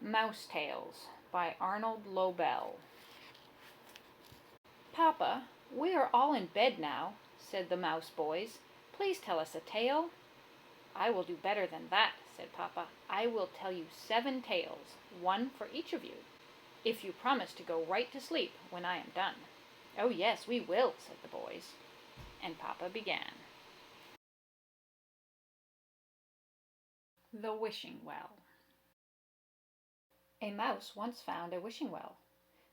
Mouse Tales by Arnold Lobel. Papa, we are all in bed now, said the mouse boys. Please tell us a tale. I will do better than that, said Papa. I will tell you 7 tales, one for each of you, if you promise to go right to sleep when I am done. Oh yes, we will, said the boys. And Papa began. The Wishing Well. A mouse once found a wishing well.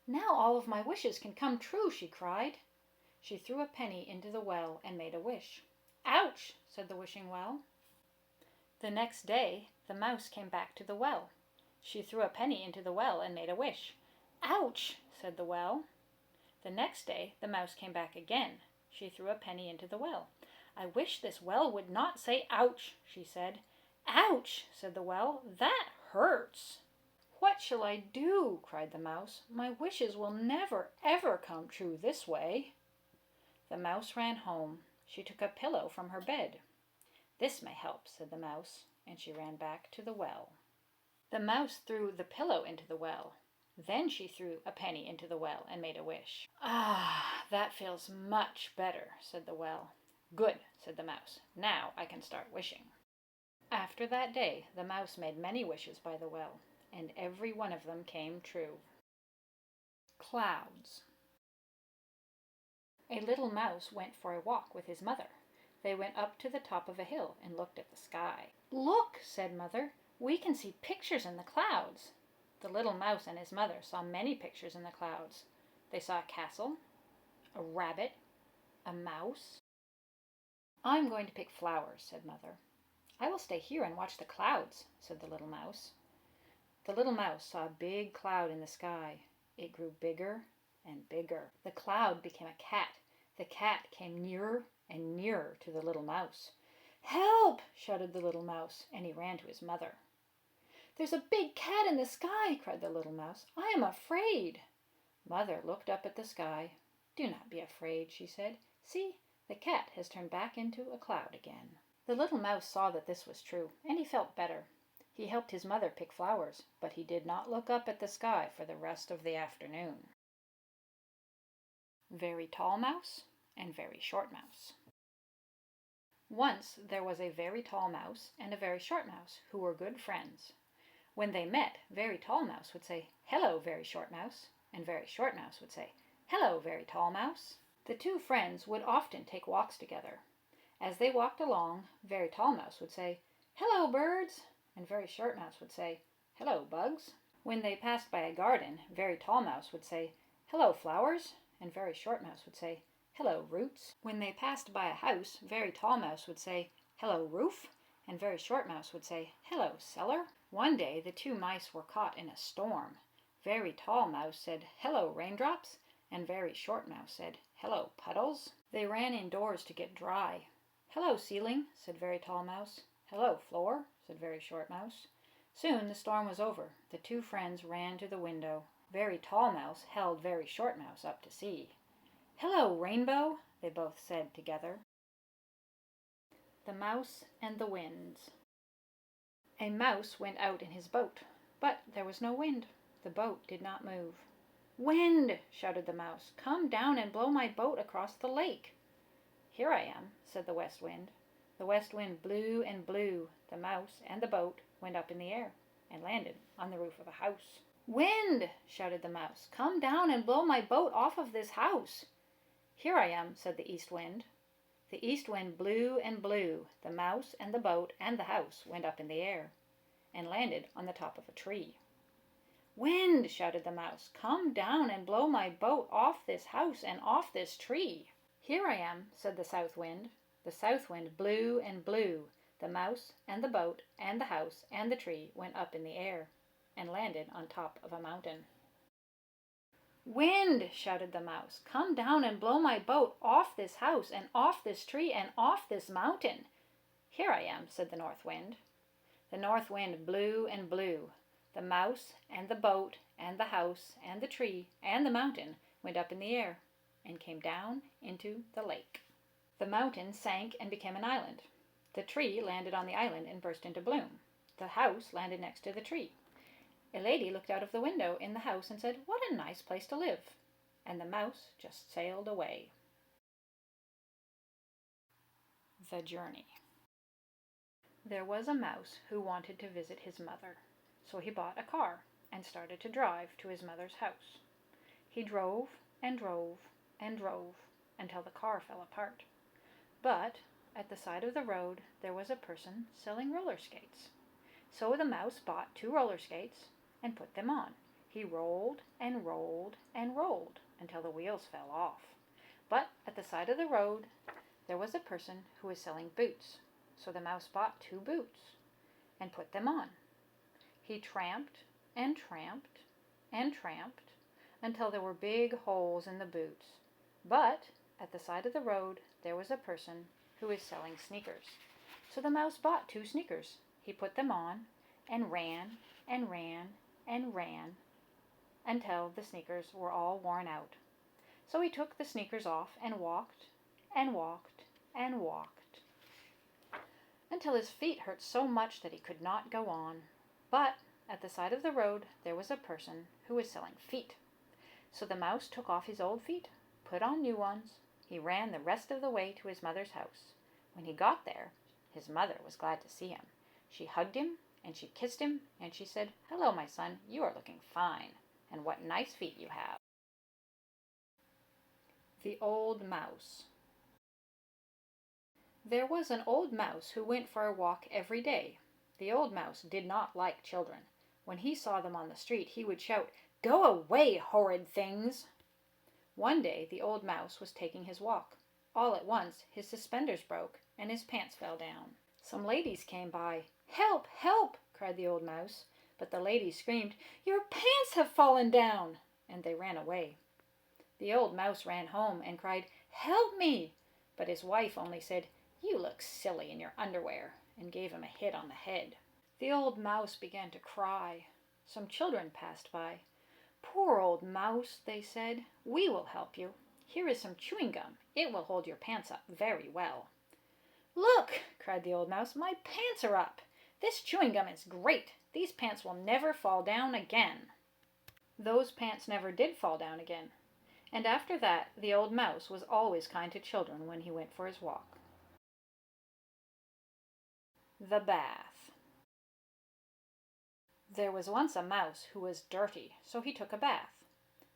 Now all of my wishes can come true, she cried. She threw a penny into the well and made a wish. Ouch, said the wishing well. The next day the mouse came back to the well. She threw a penny into the well and made a wish. Ouch, said the well. The next day the mouse came back again. She threw a penny into the well. I wish this well would not say ouch, she said. Ouch, said the well. That hurts. What shall I do? Cried the mouse. My wishes will never, ever come true this way. The mouse ran home. She took a pillow from her bed. This may help, said the mouse, and she ran back to the well. The mouse threw the pillow into the well. Then she threw a penny into the well and made a wish. Ah, that feels much better, said the well. Good, said the mouse. Now I can start wishing. After that day, the mouse made many wishes by the well, and every one of them came true. Clouds. A little mouse went for a walk with his mother. They went up to the top of a hill and looked at the sky. Look, said Mother, we can see pictures in the clouds. The little mouse and his mother saw many pictures in the clouds. They saw a castle, a rabbit, a mouse. I'm going to pick flowers, said Mother. I will stay here and watch the clouds, said the little mouse. The little mouse saw a big cloud in the sky. It grew bigger and bigger. The cloud became a cat. The cat came nearer and nearer to the little mouse. Help! Shouted the little mouse, and he ran to his mother. There's a big cat in the sky, cried the little mouse. I am afraid. Mother looked up at the sky. Do not be afraid, she said. See, the cat has turned back into a cloud again. The little mouse saw that this was true, and he felt better. He helped his mother pick flowers, but he did not look up at the sky for the rest of the afternoon. Very tall mouse and very short mouse. Once there was a very tall mouse and a very short mouse who were good friends. When they met, very tall mouse would say, "Hello, very short mouse," and very short mouse would say, "Hello, very tall mouse." The two friends would often take walks together. As they walked along, very tall mouse would say, "Hello, birds," and very short mouse would say, "Hello, bugs." When they passed by a garden, very tall mouse would say, "Hello, flowers," and very short mouse would say, "Hello, roots." When they passed by a house, very tall mouse would say, "Hello, roof," and very short mouse would say, "Hello, cellar." One day the two mice were caught in a storm. Very tall mouse said, "Hello, raindrops," and very short mouse said, "Hello, puddles." They ran indoors to get dry. "Hello, ceiling," said very tall mouse. "Hello, floor," said very short mouse. Soon the storm was over. The two friends ran to the window. Very tall mouse held very short mouse up to see. "Hello, rainbow," they both said together. The Mouse and the Winds. A mouse went out in his boat, but there was no wind. The boat did not move. "Wind!" shouted the mouse. "Come down and blow my boat across the lake." "Here I am," said the west wind. The west wind blew and blew. The mouse and the boat went up in the air and landed on the roof of a house. "Wind!" shouted the mouse. "Come down and blow my boat off of this house." "Here I am," said the east wind. The east wind blew and blew. The mouse and the boat and the house went up in the air and landed on the top of a tree. "Wind!" shouted the mouse. "Come down and blow my boat off this house and off this tree." "Here I am," said the south wind. The south wind blew and blew. The mouse and the boat and the house and the tree went up in the air and landed on top of a mountain. "Wind!" shouted the mouse. "Come down and blow my boat off this house and off this tree and off this mountain." "Here I am," said the north wind. The north wind blew and blew. The mouse and the boat and the house and the tree and the mountain went up in the air and came down into the lake. The mountain sank and became an island. The tree landed on the island and burst into bloom. The house landed next to the tree. A lady looked out of the window in the house and said, "What a nice place to live." And the mouse just sailed away. The journey. There was a mouse who wanted to visit his mother, so he bought a car and started to drive to his mother's house. He drove and drove and drove until the car fell apart. But at the side of the road there was a person selling roller skates. So the mouse bought 2 roller skates and put them on. He rolled and rolled and rolled until the wheels fell off. But at the side of the road there was a person who was selling boots. So the mouse bought 2 boots and put them on. He tramped and tramped and tramped until there were big holes in the boots. But at the side of the road there was a person who was selling sneakers. So the mouse bought 2 sneakers. He put them on and ran and ran and ran until the sneakers were all worn out. So he took the sneakers off and walked and walked and walked until his feet hurt so much that he could not go on. But at the side of the road there was a person who was selling feet. So the mouse took off his old feet, put on new ones. He ran the rest of the way to his mother's house. When he got there, his mother was glad to see him. She hugged him and she kissed him and she said, "Hello, my son, you are looking fine, and what nice feet you have." The Old Mouse. There was an old mouse who went for a walk every day. The old mouse did not like children. When he saw them on the street, he would shout, "Go away, horrid things!" One day the old mouse was taking his walk. All at once his suspenders broke and his pants fell down. Some ladies came by. "Help! Help!" cried the old mouse. But the ladies screamed, "Your pants have fallen down!" and they ran away. The old mouse ran home and cried, "Help me!" But his wife only said, "You look silly in your underwear," and gave him a hit on the head. The old mouse began to cry. Some children passed by. "Poor old mouse," they said, "we will help you. Here is some chewing gum. It will hold your pants up very well." "Look!" cried the old mouse, "my pants are up. This chewing gum is great. These pants will never fall down again." Those pants never did fall down again. And after that the old mouse was always kind to children when he went for his walk. The bath. There was once a mouse who was dirty, so he took a bath.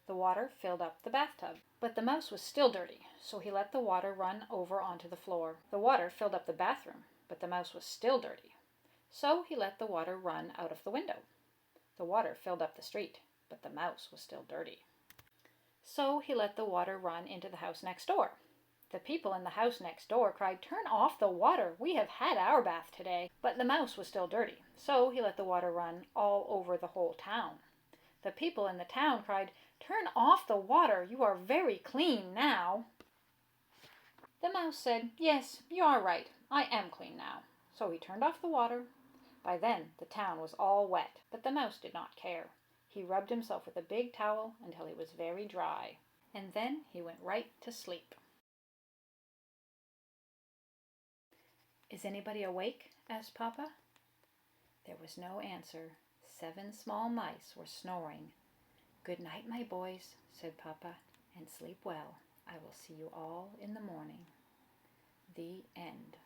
The water filled up the bathtub, but the mouse was still dirty, so he let the water run over onto the floor. The water filled up the bathroom, but the mouse was still dirty, so he let the water run out of the window. The water filled up the street, but the mouse was still dirty. So he let the water run into the house next door. The people in the house next door cried, "Turn off the water, we have had our bath today." But the mouse was still dirty, so he let the water run all over the whole town. The people in the town cried, "Turn off the water, you are very clean now." The mouse said, "Yes, you are right, I am clean now." So he turned off the water. By then the town was all wet, but the mouse did not care. He rubbed himself with a big towel until he was very dry, and then he went right to sleep. "Is anybody awake?" asked Papa. There was no answer. 7 small mice were snoring. "Good night, my boys," said Papa, "and sleep well. I will see you all in the morning." The end.